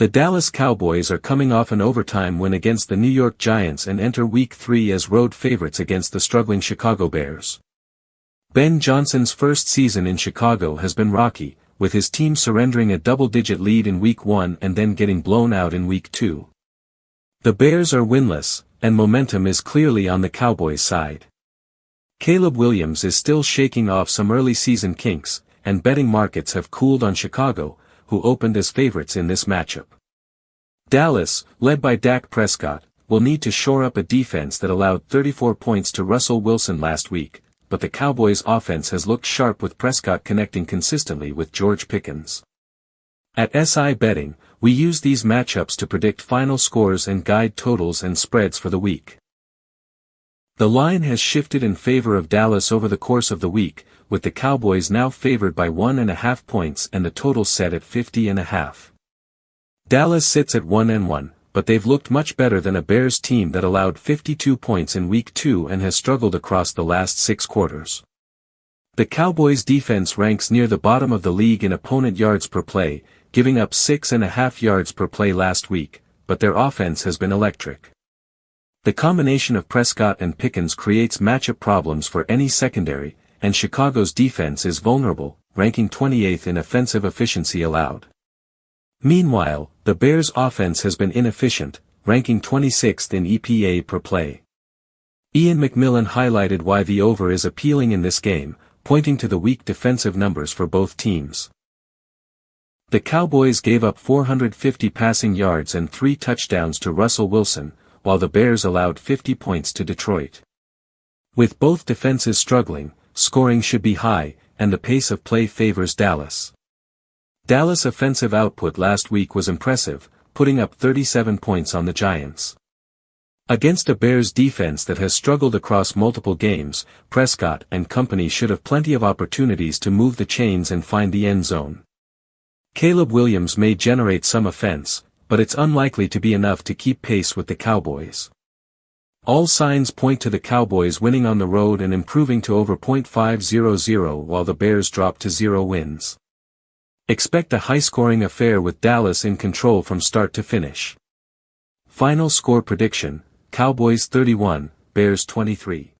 The Dallas Cowboys are coming off an overtime win against the New York Giants and enter Week 3 as road favorites against the struggling Chicago Bears. Ben Johnson's first season in Chicago has been rocky, with his team surrendering a double-digit lead in Week 1 and then getting blown out in Week 2. The Bears are winless, and momentum is clearly on the Cowboys' side. Caleb Williams is still shaking off some early season kinks, and betting markets have cooled on Chicago, who opened as favorites in this matchup. Dallas, led by Dak Prescott, will need to shore up a defense that allowed 34 points to Russell Wilson last week, but the Cowboys' offense has looked sharp with Prescott connecting consistently with George Pickens. At SI Betting, we use these matchups to predict final scores and guide totals and spreads for the week. The line has shifted in favor of Dallas over the course of the week, with the Cowboys now favored by 1.5 points and the total set at 50.5. Dallas sits at 1-1, but they've looked much better than a Bears team that allowed 52 points in Week 2 and has struggled across the last 6 quarters. The Cowboys' defense ranks near the bottom of the league in opponent yards per play, giving up 6.5 yards per play last week, but their offense has been electric. The combination of Prescott and Pickens creates matchup problems for any secondary, and Chicago's defense is vulnerable, ranking 28th in offensive efficiency allowed. Meanwhile, the Bears' offense has been inefficient, ranking 26th in EPA per play. Ian McMillan highlighted why the over is appealing in this game, pointing to the weak defensive numbers for both teams. The Cowboys gave up 450 passing yards and 3 touchdowns to Russell Wilson, while the Bears allowed 50 points to Detroit. With both defenses struggling, scoring should be high, and the pace of play favors Dallas. Dallas' offensive output last week was impressive, putting up 37 points on the Giants. Against a Bears defense that has struggled across multiple games, Prescott and company should have plenty of opportunities to move the chains and find the end zone. Caleb Williams may generate some offense, but it's unlikely to be enough to keep pace with the Cowboys. All signs point to the Cowboys winning on the road and improving to over .500 while the Bears drop to 0 wins. Expect a high-scoring affair with Dallas in control from start to finish. Final score prediction: Cowboys 31, Bears 23.